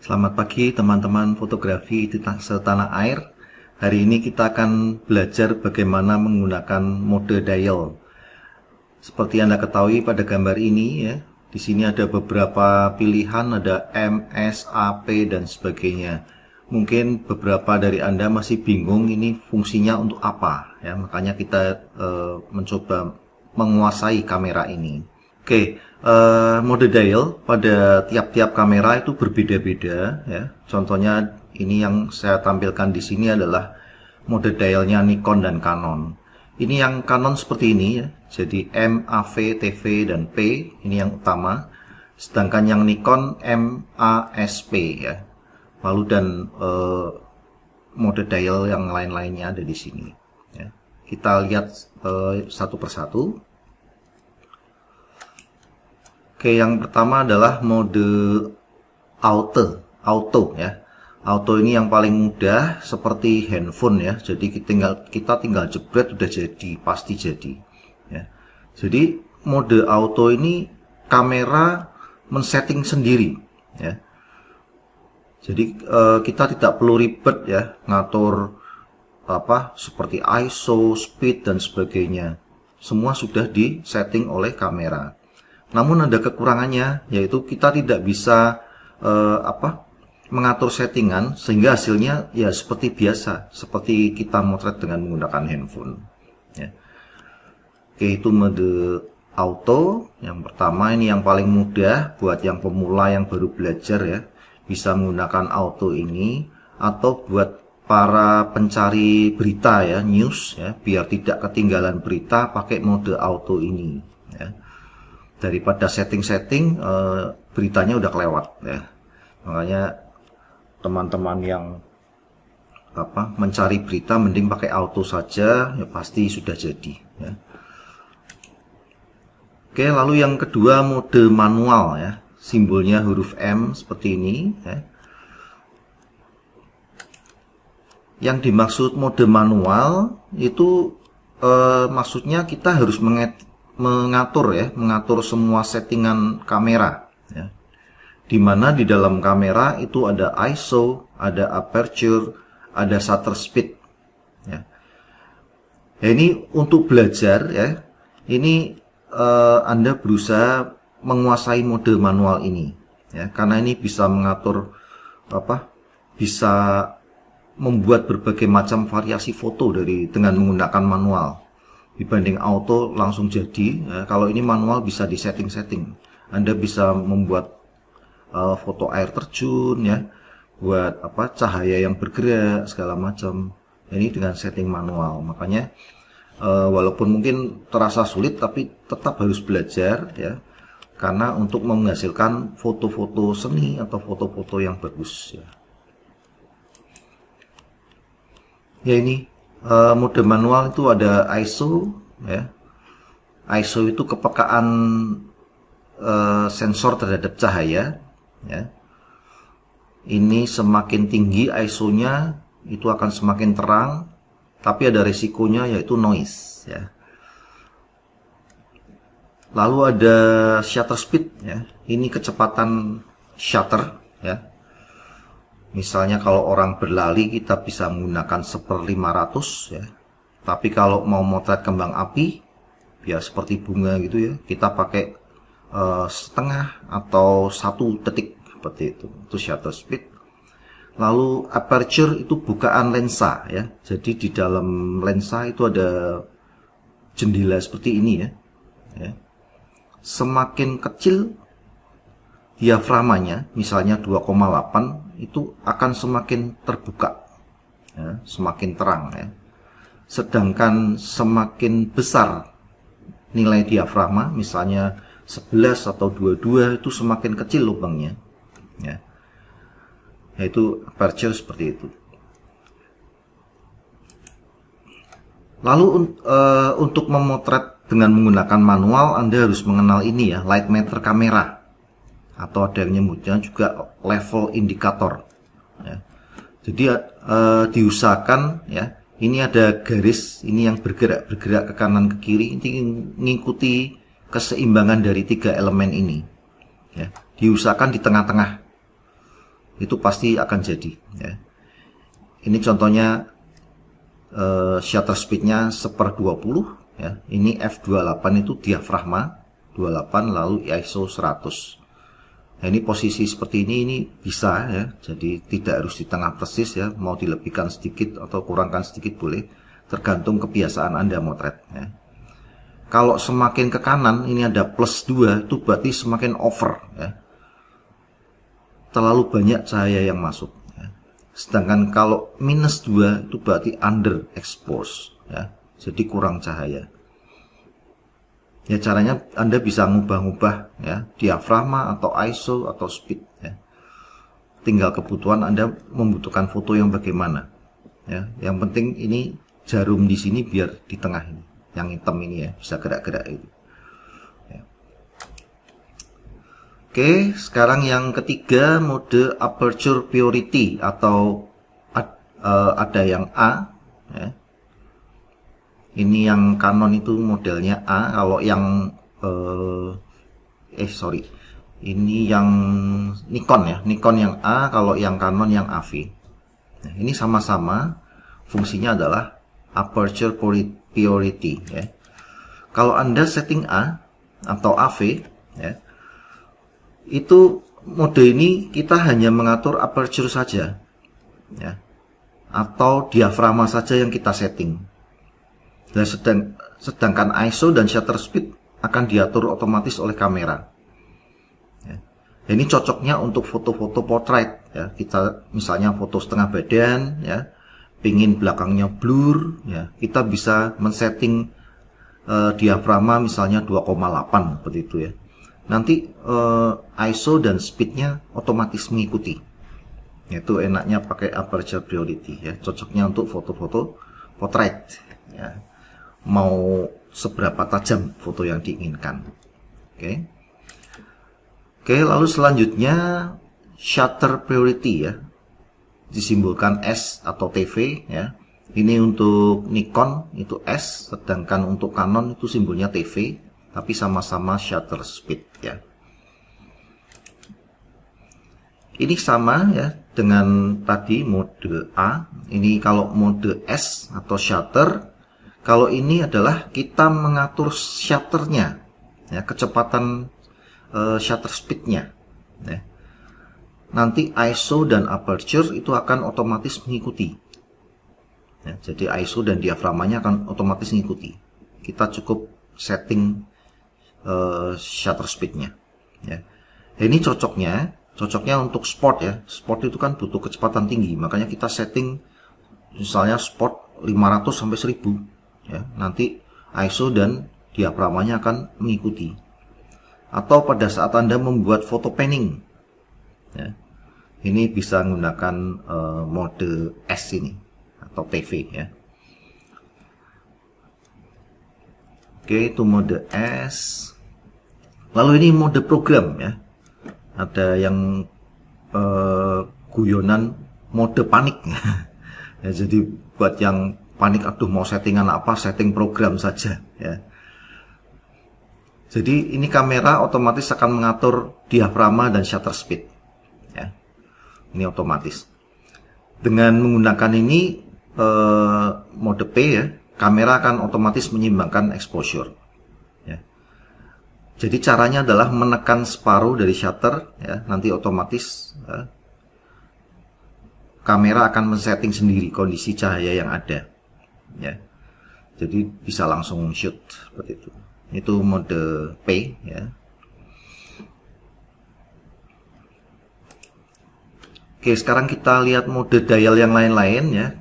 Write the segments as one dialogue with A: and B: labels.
A: Selamat pagi teman-teman fotografi di setanah air. Hari ini kita akan belajar bagaimana menggunakan mode dial. Seperti Anda ketahui pada gambar ini ya, di sini ada beberapa pilihan, ada M, S, A, P dan sebagainya. Mungkin beberapa dari Anda masih bingung ini fungsinya untuk apa ya, makanya kita mencoba menguasai kamera ini. Oke, mode dial pada tiap-tiap kamera itu berbeda-beda ya. Contohnya ini yang saya tampilkan di sini adalah mode dialnya Nikon dan Canon. Ini yang Canon seperti ini ya. Jadi M, AV, TV dan P ini yang utama. Sedangkan yang Nikon M, A, S, P ya. Lalu dan mode dial yang lain-lainnya ada di sini. Ya. Kita lihat satu persatu. Oke, yang pertama adalah mode auto ya. Auto ini yang paling mudah seperti handphone ya. Jadi kita tinggal jebret udah jadi, pasti jadi ya. Jadi mode auto ini kamera men-setting sendiri ya. Jadi kita tidak perlu ribet ya ngatur apa seperti ISO, speed dan sebagainya. Semua sudah di-setting oleh kamera. Namun ada kekurangannya, yaitu kita tidak bisa mengatur settingan sehingga hasilnya ya seperti biasa, seperti kita motret dengan menggunakan handphone. Ya. Oke, itu mode auto. Yang pertama ini yang paling mudah buat yang pemula yang baru belajar ya, bisa menggunakan auto ini, atau buat para pencari berita ya, news ya, biar tidak ketinggalan berita pakai mode auto ini. Ya. Daripada setting-setting beritanya udah kelewat ya. Makanya teman-teman yang mencari berita mending pakai auto saja ya, pasti sudah jadi ya. Oke, lalu yang kedua mode manual ya, simbolnya huruf M seperti ini ya. Yang dimaksud mode manual itu maksudnya kita harus mengatur semua settingan kamera ya. Dimana di dalam kamera itu ada ISO, ada aperture, ada shutter speed ya. Ya, ini untuk belajar ya, ini Anda berusaha menguasai mode manual ini ya, karena ini bisa mengatur bisa membuat berbagai macam variasi foto dengan menggunakan manual. Dibanding auto langsung jadi ya, kalau ini manual bisa di setting-setting. Anda bisa membuat foto air terjun ya, buat cahaya yang bergerak segala macam. Ini dengan setting manual. Makanya walaupun mungkin terasa sulit tapi tetap harus belajar ya, karena untuk menghasilkan foto-foto seni atau foto-foto yang bagus ya. Ya ini mode manual itu ada ISO ya. ISO itu kepekaan sensor terhadap cahaya ya. Ini semakin tinggi ISO-nya itu akan semakin terang, tapi ada risikonya yaitu noise ya. Lalu ada shutter speed ya. Ini kecepatan shutter ya. Misalnya kalau orang berlari kita bisa menggunakan 1/500 ya. Tapi kalau mau motret kembang api biar seperti bunga gitu ya, kita pakai setengah atau 1 detik seperti itu. Itu shutter speed. Lalu aperture itu bukaan lensa ya. Jadi di dalam lensa itu ada jendela seperti ini ya. Ya. Semakin kecil diaframanya, misalnya 2,8, itu akan semakin terbuka ya, semakin terang ya. Sedangkan semakin besar nilai diafragma, misalnya 11 atau 22, itu semakin kecil lubangnya ya. Yaitu aperture seperti itu. Lalu untuk memotret dengan menggunakan manual, Anda harus mengenal ini ya, light meter kamera, atau ada yang nyebutnya juga level indikator ya. Jadi diusahakan ya, ini ada garis ini yang bergerak ke kanan ke kiri, ini mengikuti keseimbangan dari 3 elemen ini ya. Diusahakan di tengah-tengah itu pasti akan jadi ya. Ini contohnya shutter speednya 1/20 ya. Ini f28 itu diafragma 28 lalu ISO 100. Nah, ini posisi seperti ini bisa ya, jadi tidak harus di tengah persis ya, mau dilebihkan sedikit atau kurangkan sedikit boleh, tergantung kebiasaan Anda motret ya. Kalau semakin ke kanan ini ada +2, itu berarti semakin over ya, terlalu banyak cahaya yang masuk ya. Sedangkan kalau -2 itu berarti underexpose ya, jadi kurang cahaya. Ya, caranya Anda bisa ngubah-ngubah ya, diafragma atau ISO atau speed ya. Tinggal kebutuhan Anda membutuhkan foto yang bagaimana ya. Yang penting ini jarum di sini biar di tengah ini, yang hitam ini ya, bisa gerak-gerak itu ya. Oke, sekarang yang ketiga, mode aperture priority atau ada yang A ya. Ini yang Canon itu modelnya A. Kalau yang ini yang Nikon ya, Nikon yang A, kalau yang Canon yang AV. Nah, ini sama-sama fungsinya adalah aperture priority ya. Kalau Anda setting A atau AV ya, itu mode ini kita hanya mengatur aperture saja ya, atau diafragma saja yang kita setting. Nah, sedangkan ISO dan shutter speed akan diatur otomatis oleh kamera ya. Ini cocoknya untuk foto-foto portrait ya. Kita misalnya foto setengah badan ya, pingin belakangnya blur ya, kita bisa men-setting diafragma misalnya 2,8 seperti itu ya. Nanti ISO dan speednya otomatis mengikuti. Itu enaknya pakai aperture priority ya, cocoknya untuk foto-foto portrait ya, mau seberapa tajam foto yang diinginkan. Oke, lalu selanjutnya shutter priority ya, disimbolkan S atau TV ya. Ini untuk Nikon itu S, sedangkan untuk Canon itu simbolnya TV, tapi sama-sama shutter speed ya. Ini sama ya dengan tadi mode A. Ini kalau mode S atau shutter, kalau ini adalah kita mengatur shutternya ya, kecepatan shutter speednya ya. Nanti ISO dan aperture itu akan otomatis mengikuti ya, jadi ISO dan diafragmanya akan otomatis mengikuti. Kita cukup setting shutter speednya ya. Ini cocoknya untuk sport ya. Sport itu kan butuh kecepatan tinggi, makanya kita setting misalnya sport 500 sampai 1000 ya, nanti ISO dan diafragmanya akan mengikuti. Atau pada saat Anda membuat foto panning ya, ini bisa menggunakan mode S ini atau TV ya. Oke, itu mode S. Lalu ini mode program ya, ada yang guyonan mode panik ya, jadi buat yang panik, aduh mau settingan apa, setting program saja ya. Jadi ini kamera otomatis akan mengatur diafragma dan shutter speed ya. Ini otomatis. Dengan menggunakan ini mode P ya, kamera akan otomatis menyeimbangkan exposure ya. Jadi caranya adalah menekan separuh dari shutter ya, nanti otomatis kamera akan men-setting sendiri kondisi cahaya yang ada ya. Jadi bisa langsung shoot seperti itu. Itu mode P ya. Oke, sekarang kita lihat mode dial yang lain-lain ya.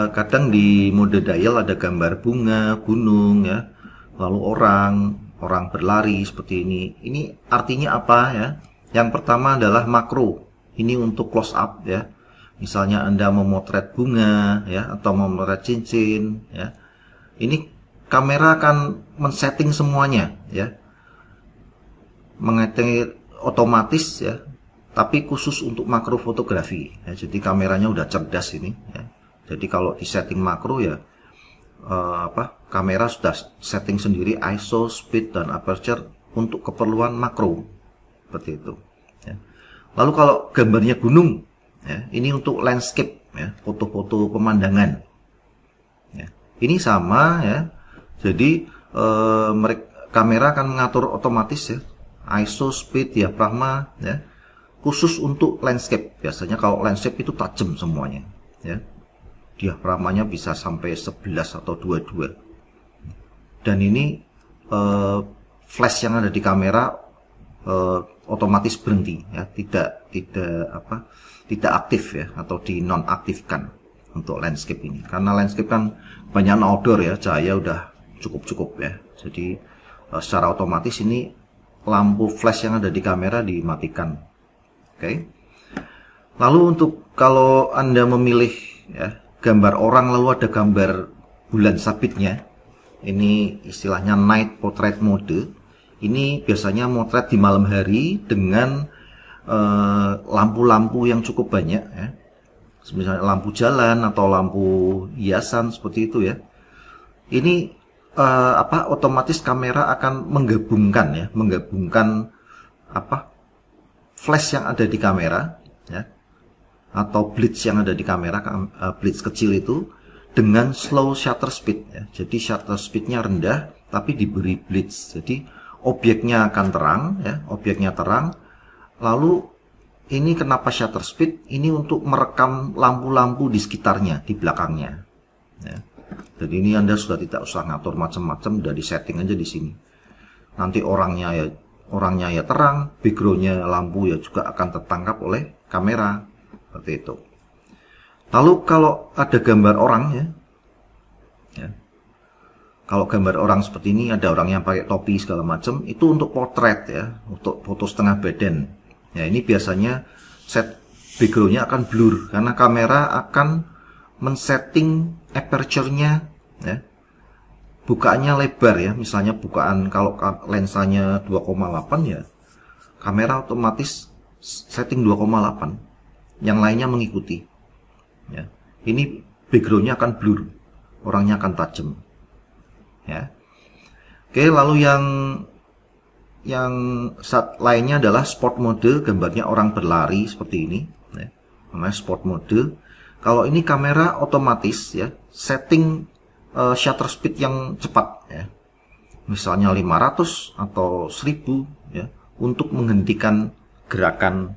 A: Kadang di mode dial ada gambar bunga, gunung ya, lalu orang berlari seperti ini. Ini artinya apa ya? Yang pertama adalah makro. Ini untuk close up ya. Misalnya Anda memotret bunga ya, atau memotret cincin ya. Ini kamera akan men-setting semuanya ya. Mengetik otomatis ya, tapi khusus untuk makro fotografi ya. Jadi kameranya udah cerdas ini ya. Jadi kalau di setting makro ya kamera sudah setting sendiri ISO, speed dan aperture untuk keperluan makro seperti itu ya. Lalu kalau gambarnya gunung, ya, ini untuk landscape, ya, foto-foto pemandangan. Ya, ini sama, ya. Jadi kamera akan mengatur otomatis, ya, ISO, speed, diafragma, ya, khusus untuk landscape. Biasanya kalau landscape itu tajam semuanya, ya. Diafragmanya bisa sampai 11 atau 22. Dan ini flash yang ada di kamera otomatis berhenti, ya, tidak aktif, ya, atau dinonaktifkan untuk landscape ini, karena landscape kan banyak outdoor, ya, cahaya udah cukup, ya. Jadi secara otomatis ini lampu flash yang ada di kamera dimatikan. Oke. Lalu untuk kalau Anda memilih, ya, gambar orang lalu ada gambar bulan sabitnya, ini istilahnya night portrait mode. Ini biasanya motret di malam hari dengan lampu-lampu yang cukup banyak, ya. Misalnya lampu jalan atau lampu hiasan seperti itu, ya. Ini otomatis kamera akan menggabungkan flash yang ada di kamera, ya, atau blitz yang ada di kamera, blitz kecil itu dengan slow shutter speed, ya. Jadi shutter speednya rendah tapi diberi blitz. Jadi objeknya akan terang, ya, objeknya terang. Lalu ini kenapa shutter speed? Ini untuk merekam lampu-lampu di sekitarnya, di belakangnya, ya. Jadi ini Anda sudah tidak usah ngatur macam-macam, udah di setting aja di sini. Nanti orangnya ya terang, backgroundnya lampu ya juga akan tertangkap oleh kamera, seperti itu. Lalu kalau ada gambar orang, ya, kalau gambar orang seperti ini, ada orang yang pakai topi segala macam, itu untuk potret, ya, untuk foto setengah badan. Ya, ini biasanya set backgroundnya akan blur karena kamera akan men-setting aperture-nya, ya, bukaannya lebar, ya. Misalnya bukaan kalau lensanya 2,8, ya, kamera otomatis setting 2,8, yang lainnya mengikuti, ya. Ini backgroundnya akan blur, orangnya akan tajam, ya. Oke, lalu yang lainnya adalah sport mode, gambarnya orang berlari seperti ini, ya. Namanya sport mode. Kalau ini kamera otomatis, ya, setting shutter speed yang cepat, ya. Misalnya 500 atau 1000, ya, untuk menghentikan gerakan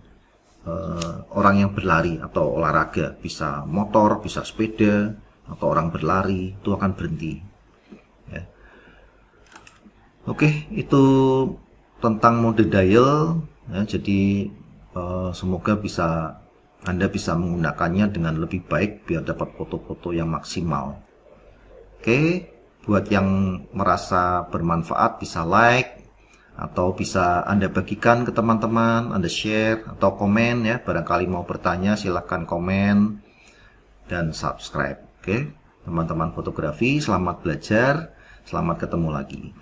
A: orang yang berlari atau olahraga, bisa motor, bisa sepeda, atau orang berlari, itu akan berhenti, ya. Oke, itu tentang mode dial, ya. Jadi semoga Anda bisa menggunakannya dengan lebih baik biar dapat foto-foto yang maksimal. Oke, buat yang merasa bermanfaat bisa like atau bisa Anda bagikan ke teman-teman, Anda share atau komen, ya. Barangkali mau bertanya silahkan komen dan subscribe. Oke, teman-teman fotografi, selamat belajar, selamat ketemu lagi.